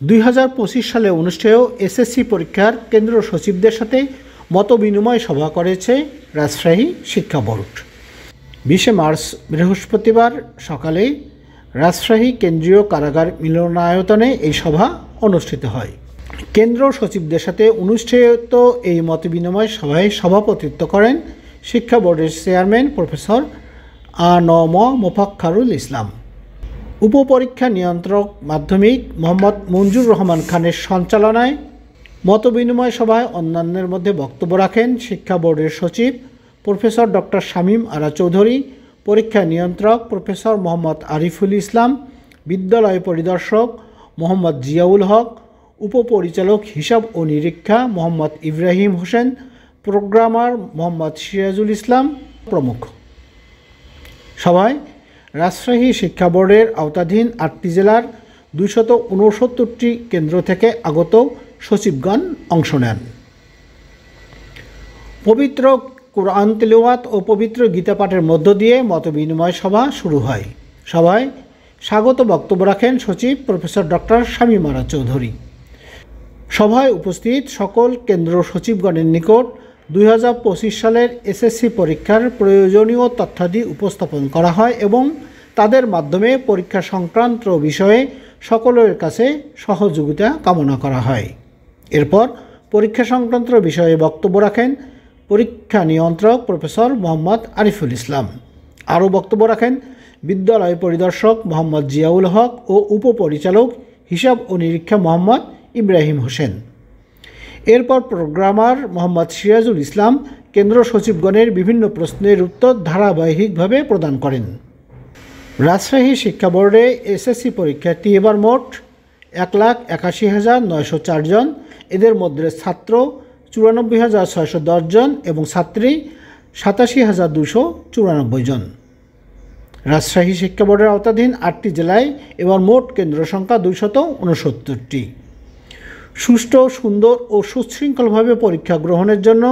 2025 সালে অনুষ্ঠেয় এসএসসি পরীক্ষার কেন্দ্র সচিবদের সাথে মতবিনিময় সভা করেছে রাজশাহী শিক্ষা বোর্ড। 20 মার্চ বৃহস্পতিবার সকালে রাজশাহী কেন্দ্রীয় কারাগার মিলনায়তনে এই সভা অনুষ্ঠিত হয়। কেন্দ্র সচিবদের সাথে অনুষ্ঠিত এই মতবিনিময় সভায় সভাপতিত্ব করেন শিক্ষা বোর্ডের চেয়ারম্যান প্রফেসর আ.ন.ম মোফাক্খারুল ইসলাম। উপপরীক্ষা নিয়ন্ত্রক মাধ্যমিক মোহাম্মদ মঞ্জুর রহমান খানের সঞ্চালনায় মতবিনিময় সভায় অন্যান্যের মধ্যে বক্তব্য রাখেন শিক্ষা বোর্ডের সচিব প্রফেসর ডক্টর শামীম আরা চৌধুরী, পরীক্ষা নিয়ন্ত্রক প্রফেসর মোহাম্মদ আরিফুল ইসলাম, বিদ্যালয় পরিদর্শক মোহাম্মদ জিয়াউল হক, উপপরিচালক হিসাব ও নিরীক্ষা মোহাম্মদ ইব্রাহিম হোসেন, প্রোগ্রামার মোহাম্মদ সিরাজুল ইসলাম প্রমুখ। সভায় রাজশাহী শিক্ষা বোর্ডের আওতাধীন 8টি জেলার 269টি কেন্দ্র থেকে আগত সচিবগণ অংশ নেন। পবিত্র কুরআন তিলাওয়াত ও পবিত্র গীতা পাঠের মধ্য দিয়ে মতবিনিময় সভা শুরু হয়। সভায় স্বাগত বক্তব্য রাখেন সচিব প্রফেসর ডক্টর শামীম আরা চৌধুরী। সভায় উপস্থিত সকল কেন্দ্র সচিবগণের নিকট 2025 সালের এসএসসি পরীক্ষার প্রয়োজনীয় তথ্যাদি উপস্থাপন করা হয় এবং তাদের মাধ্যমে পরীক্ষা সংক্রান্ত বিষয়ে সকলের কাছে সহযোগিতা কামনা করা হয়। এরপর পরীক্ষা সংক্রান্ত বিষয়ে বক্তব্য রাখেন পরীক্ষা নিয়ন্ত্রক প্রফেসর মোহাম্মদ আরিফুল ইসলাম। আরও বক্তব্য রাখেন বিদ্যালয় পরিদর্শক মোহাম্মদ জিয়াউল হক ও উপপরিচালক হিসাব ও নিরীক্ষা মোহাম্মদ ইব্রাহিম হোসেন। এরপর প্রোগ্রামার মোহাম্মদ সিরাজুল ইসলাম কেন্দ্র সচিবগণের বিভিন্ন প্রশ্নের উত্তর ধারাবাহিকভাবে প্রদান করেন। রাজশাহী শিক্ষা বোর্ডে এসএসসি পরীক্ষার্থী এবার মোট 1,81,904 জন। এদের মধ্যে ছাত্র 94,610 জন এবং ছাত্রী 87,294 জন। রাজশাহী শিক্ষা বোর্ডের আওতাধীন 8টি জেলায় এবার মোট কেন্দ্র সংখ্যা 269টি। সুষ্ঠু, সুন্দর ও সুশৃঙ্খলভাবে পরীক্ষা গ্রহণের জন্য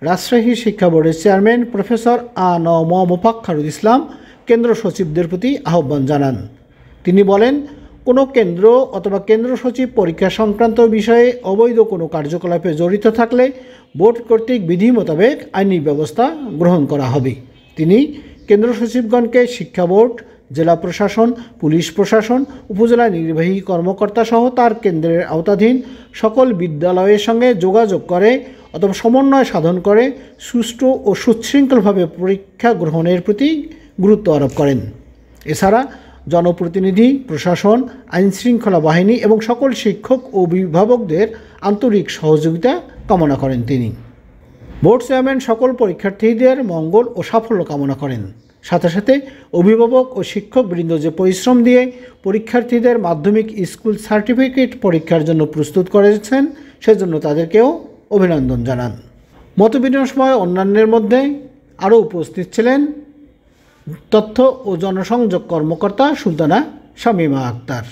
রাজশাহী শিক্ষা বোর্ডের চেয়ারম্যান প্রফেসর আ.ন.ম মোফাক্খারুল ইসলাম কেন্দ্র সচিবদের প্রতি আহ্বান জানান। তিনি বলেন, কোনো কেন্দ্র অথবা কেন্দ্র সচিব পরীক্ষা সংক্রান্ত বিষয়ে অবৈধ কোনো কার্যকলাপে জড়িত থাকলে বোর্ড কর্তৃক বিধি মোতাবেক আইনি ব্যবস্থা গ্রহণ করা হবে। তিনি কেন্দ্র সচিবগণকে শিক্ষা বোর্ড, জেলা প্রশাসন, পুলিশ প্রশাসন, উপজেলা নির্বাহী কর্মকর্তা সহ তার কেন্দ্রের আওতাধীন সকল বিদ্যালয়ের সঙ্গে যোগাযোগ করে অথবা সমন্বয় সাধন করে সুষ্ঠু ও সুশৃঙ্খলভাবে পরীক্ষা গ্রহণের প্রতি গুরুত্ব আরোপ করেন। এছাড়া জনপ্রতিনিধি, প্রশাসন, আইনশৃঙ্খলা বাহিনী এবং সকল শিক্ষক ও অভিভাবকদের আন্তরিক সহযোগিতা কামনা করেন তিনি। বোর্ড চেয়ারম্যান সকল পরীক্ষার্থীদের মঙ্গল ও সাফল্য কামনা করেন। সাথে সাথে অভিভাবক ও শিক্ষকবৃন্দ যে পরিশ্রম দিয়ে পরীক্ষার্থীদের মাধ্যমিক স্কুল সার্টিফিকেট পরীক্ষার জন্য প্রস্তুত করেছেন সেজন্য তাদেরকেও অভিনন্দন জানান। মতবিনিময় সময় অন্যান্যের মধ্যে আরও উপস্থিত ছিলেন তথ্য ও জনসংযোগ কর্মকর্তা সুলতানা শামীমা আক্তার।